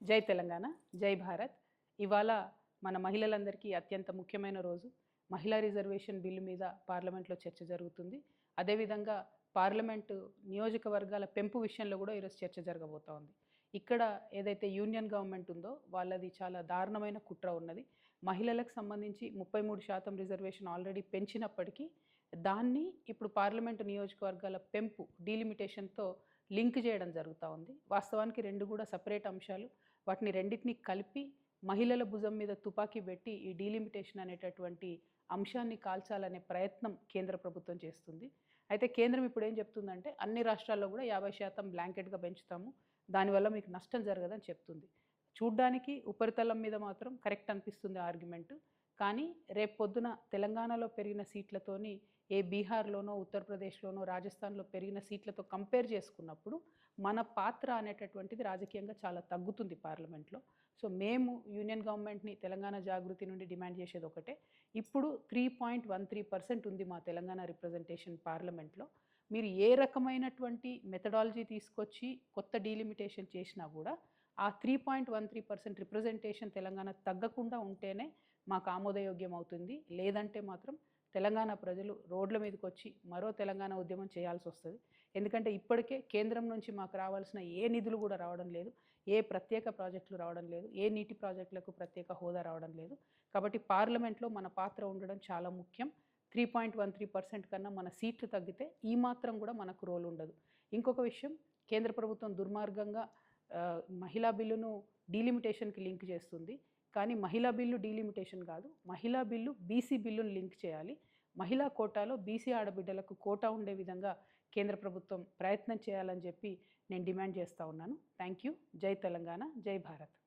జై తెలంగాణ, జై భారత్. ఇవాళ మన మహిళలందరికీ అత్యంత ముఖ్యమైన రోజు. మహిళా రిజర్వేషన్ బిల్లు మీద పార్లమెంట్లో చర్చ జరుగుతుంది. అదేవిధంగా పార్లమెంటు నియోజకవర్గాల పెంపు విషయంలో కూడా ఈరోజు చర్చ జరగబోతా ఉంది. ఇక్కడ ఏదైతే యూనియన్ గవర్నమెంట్ ఉందో వాళ్ళది చాలా దారుణమైన కుట్ర ఉన్నది. మహిళలకు సంబంధించి 33% రిజర్వేషన్ ఆల్రెడీ పెంచినప్పటికీ దాన్ని ఇప్పుడు పార్లమెంటు నియోజకవర్గాల పెంపు డీలిమిటేషన్తో లింక్ చేయడం జరుగుతూ ఉంది. వాస్తవానికి రెండు కూడా సపరేట్ అంశాలు. వాటిని రెండింటిని కలిపి మహిళల భుజం మీద తుపాకీ పెట్టి ఈ డీలిమిటేషన్ అనేటటువంటి అంశాన్ని కాల్చాలనే ప్రయత్నం కేంద్ర ప్రభుత్వం చేస్తుంది. అయితే కేంద్రం ఇప్పుడు ఏం చెప్తుందంటే అన్ని రాష్ట్రాల్లో కూడా 50% బ్లాంకెట్గా పెంచుతాము, దానివల్ల మీకు నష్టం జరగదని చెప్తుంది. చూడ్డానికి ఉపరితలం మీద మాత్రం కరెక్ట్ అనిపిస్తుంది ఆర్గ్యుమెంట్. కానీ రేపు పొద్దున తెలంగాణలో పెరిగిన సీట్లతోని ఏ బీహార్లోనో ఉత్తరప్రదేశ్లోనో రాజస్థాన్లో పెరిగిన సీట్లతో కంపేర్ చేసుకున్నప్పుడు మన పాత్ర అనేటటువంటిది రాజకీయంగా చాలా తగ్గుతుంది పార్లమెంట్లో. సో మేము యూనియన్ గవర్నమెంట్ని తెలంగాణ జాగృతి నుండి డిమాండ్ చేసేది ఒకటే, ఇప్పుడు 3.13% ఉంది మా తెలంగాణ రిప్రజెంటేషన్ పార్లమెంట్లో. మీరు ఏ రకమైనటువంటి మెథడాలజీ తీసుకొచ్చి కొత్త డీలిమిటేషన్ చేసినా కూడా ఆ 3.13% రిప్రజెంటేషన్ తెలంగాణ తగ్గకుండా ఉంటేనే మాకు ఆమోదయోగ్యం అవుతుంది. లేదంటే మాత్రం తెలంగాణ ప్రజలు రోడ్ల మీదకి వచ్చి మరో తెలంగాణ ఉద్యమం చేయాల్సి వస్తుంది. ఎందుకంటే ఇప్పటికే కేంద్రం నుంచి మాకు రావాల్సిన ఏ నిధులు కూడా రావడం లేదు, ఏ ప్రత్యేక ప్రాజెక్టులు రావడం లేదు, ఏ నీటి ప్రాజెక్టులకు ప్రత్యేక హోదా రావడం లేదు. కాబట్టి పార్లమెంట్లో మన పాత్ర ఉండడం చాలా ముఖ్యం. 3.13% కన్నా మన సీట్లు తగ్గితే ఈ మాత్రం కూడా మనకు రోల్ ఉండదు. ఇంకొక విషయం, కేంద్ర ప్రభుత్వం దుర్మార్గంగా మహిళా బిల్లును డీలిమిటేషన్కి లింక్ చేస్తుంది. కానీ మహిళా బిల్లు డీలిమిటేషన్ కాదు, మహిళా బిల్లు బీసీ బిల్లును లింక్ చేయాలి. మహిళా కోటాలో బీసీ ఆడబిడ్డలకు కోటా ఉండే విధంగా కేంద్ర ప్రభుత్వం ప్రయత్నం చేయాలని చెప్పి నేను డిమాండ్ చేస్తూ ఉన్నాను. Thank you. జై తెలంగాణ, జై భారత్.